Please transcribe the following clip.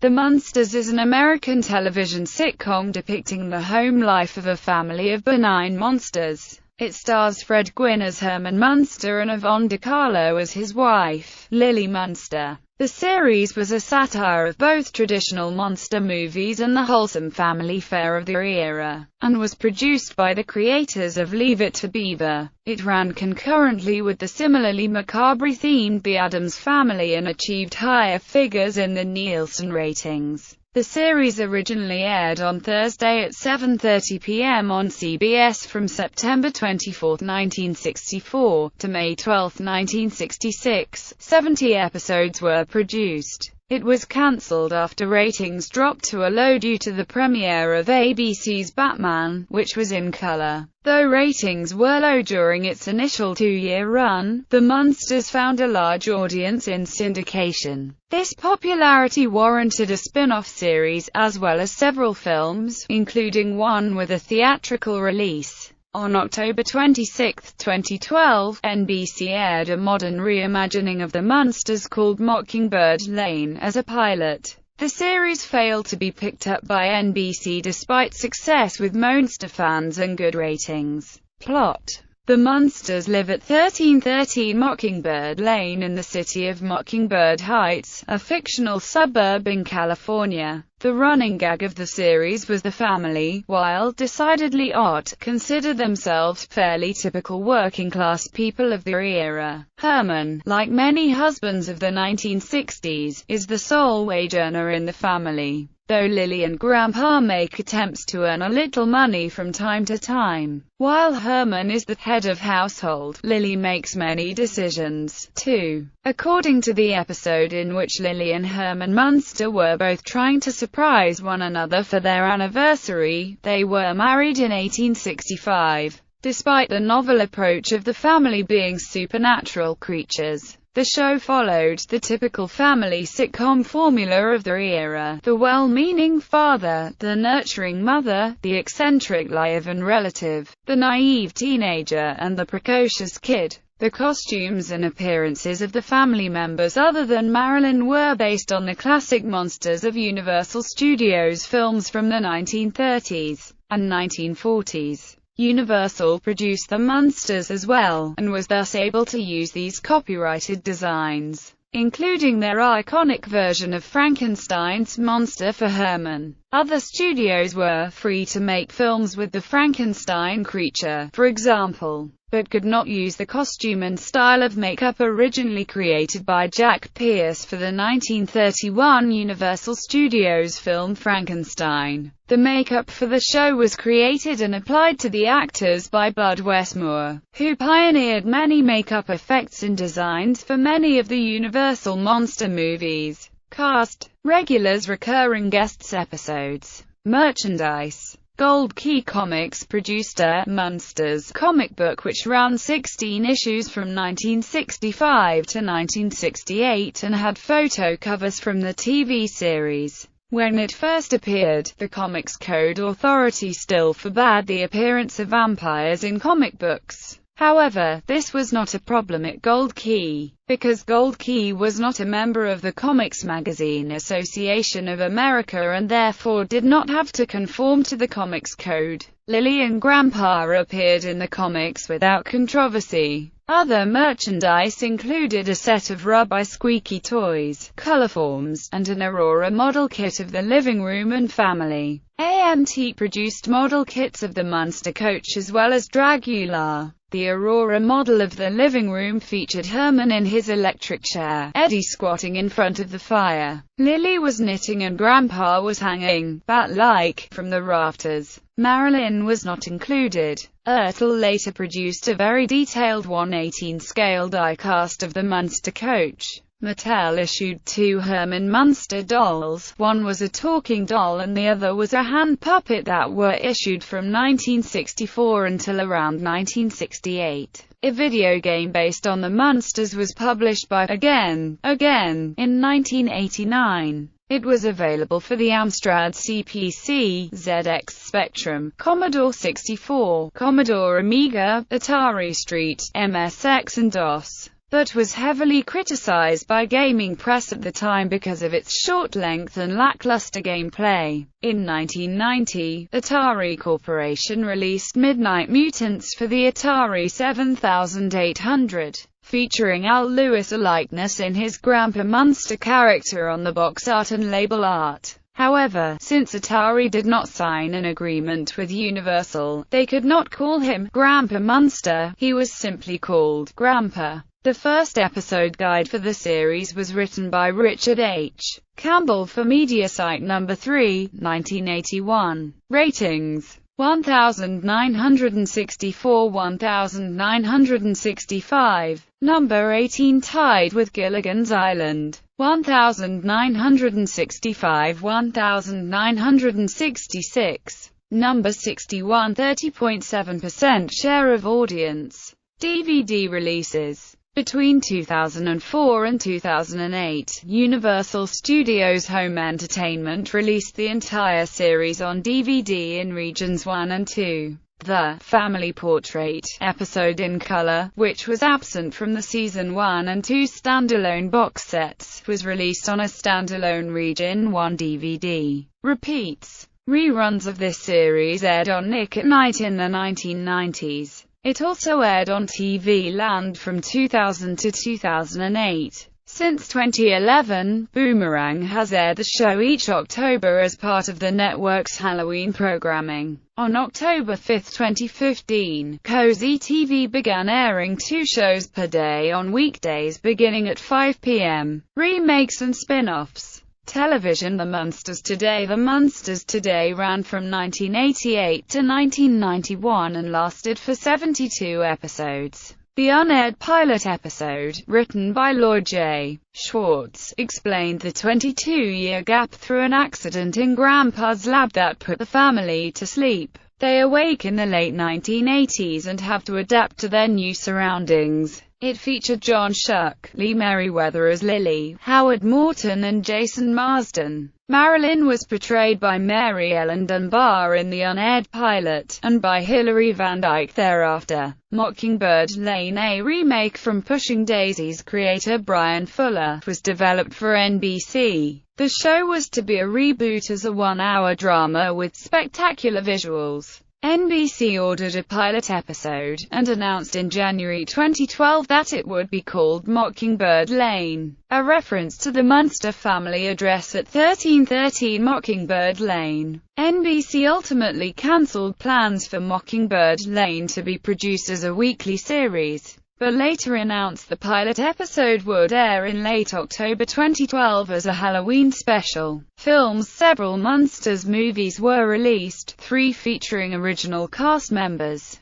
The Munsters is an American television sitcom depicting the home life of a family of benign monsters. It stars Fred Gwynne as Herman Munster and Yvonne DiCarlo as his wife, Lily Munster. The series was a satire of both traditional monster movies and the wholesome family fare of the era, and was produced by the creators of Leave It to Beaver. It ran concurrently with the similarly macabre-themed The Addams Family and achieved higher figures in the Nielsen ratings. The series originally aired on Thursday at 7:30 p.m. on CBS from September 24, 1964, to May 12, 1966. 70 episodes were produced. It was cancelled after ratings dropped to a low due to the premiere of ABC's Batman, which was in color. Though ratings were low during its initial two-year run, The Munsters found a large audience in syndication. This popularity warranted a spin-off series, as well as several films, including one with a theatrical release. On October 26, 2012, NBC aired a modern reimagining of The Munsters called Mockingbird Lane as a pilot. The series failed to be picked up by NBC despite success with Munster fans and good ratings. Plot: The Munsters live at 1313 Mockingbird Lane in the city of Mockingbird Heights, a fictional suburb in California. The running gag of the series was the family, while decidedly odd, consider themselves fairly typical working-class people of their era. Herman, like many husbands of the 1960s, is the sole wage earner in the family, though Lily and Grandpa make attempts to earn a little money from time to time. While Herman is the head of household, Lily makes many decisions, too. According to the episode in which Lily and Herman Munster were both trying to surprise one another for their anniversary, they were married in 1865. Despite the novel approach of the family being supernatural creatures, the show followed the typical family sitcom formula of their era: the well-meaning father, the nurturing mother, the eccentric live-in relative, the naive teenager, and the precocious kid. The costumes and appearances of the family members other than Marilyn were based on the classic monsters of Universal Studios films from the 1930s and 1940s. Universal produced The Munsters as well, and was thus able to use these copyrighted designs, including their iconic version of Frankenstein's monster for Herman. Other studios were free to make films with the Frankenstein creature, for example, but could not use the costume and style of makeup originally created by Jack Pierce for the 1931 Universal Studios film Frankenstein. The makeup for the show was created and applied to the actors by Bud Westmore, who pioneered many makeup effects and designs for many of the Universal monster movies. Cast, regulars, recurring guests, episodes, merchandise. Gold Key Comics produced a Munsters comic book which ran 16 issues from 1965 to 1968 and had photo covers from the TV series. When it first appeared, the Comics Code Authority still forbade the appearance of vampires in comic books. However, this was not a problem at Gold Key, because Gold Key was not a member of the Comics Magazine Association of America and therefore did not have to conform to the Comics Code. Lily and Grandpa appeared in the comics without controversy. Other merchandise included a set of Rubby Squeaky toys, colorforms, and an Aurora model kit of the living room and family. AMT produced model kits of the Munster coach as well as Dragula. The Aurora model of the living room featured Herman in his electric chair, Eddie squatting in front of the fire. Lily was knitting and Grandpa was hanging, bat-like, from the rafters. Marilyn was not included. Ertl later produced a very detailed 1/18 scale die-cast of the Munster coach. Mattel issued 2 Herman Munster dolls. One was a talking doll and the other was a hand puppet that were issued from 1964 until around 1968. A video game based on the Munsters was published by Again in 1989. It was available for the Amstrad CPC, ZX Spectrum, Commodore 64, Commodore Amiga, Atari ST, MSX and DOS. but was heavily criticized by gaming press at the time because of its short length and lackluster gameplay. In 1990, Atari Corporation released Midnight Mutants for the Atari 7800, featuring Al Lewis, a likeness in his Grandpa Munster character on the box art and label art. However, since Atari did not sign an agreement with Universal, they could not call him Grandpa Munster. He was simply called Grandpa. The first episode guide for the series was written by Richard H. Campbell for Mediasite No. 3, 1981. Ratings: 1964, 1965. Number 18 tied with Gilligan's Island. 1965, 1966. Number 61, 30.7% share of audience. DVD releases. Between 2004 and 2008, Universal Studios Home Entertainment released the entire series on DVD in regions 1 and 2. The Family Portrait episode in color, which was absent from the season 1 and 2 standalone box sets, was released on a standalone region 1 DVD. Repeats. Reruns of this series aired on Nick at Night in the 1990s. It also aired on TV Land from 2000 to 2008. Since 2011, Boomerang has aired the show each October as part of the network's Halloween programming. On October 5, 2015, Cozy TV began airing 2 shows per day on weekdays beginning at 5 p.m. Remakes and spin-offs. Television: The Munsters Today. The Munsters Today ran from 1988 to 1991 and lasted for 72 episodes. The unaired pilot episode, written by Lloyd J. Schwartz, explained the 22-year gap through an accident in Grandpa's lab that put the family to sleep. They awake in the late 1980s and have to adapt to their new surroundings. It featured John Shuck, Lee Merriweather as Lily, Howard Morton and Jason Marsden. Marilyn was portrayed by Mary Ellen Dunbar in the unaired pilot, and by Hilary Van Dyke thereafter. Mockingbird Lane, a remake from Pushing Daisies creator Brian Fuller, was developed for NBC. The show was to be a reboot as a 1-hour drama with spectacular visuals. NBC ordered a pilot episode, and announced in January 2012 that it would be called Mockingbird Lane, a reference to the Munster family address at 1313 Mockingbird Lane. NBC ultimately cancelled plans for Mockingbird Lane to be produced as a weekly series, but later announced the pilot episode would air in late October 2012 as a Halloween special. Films: several Munsters movies were released, 3 featuring original cast members.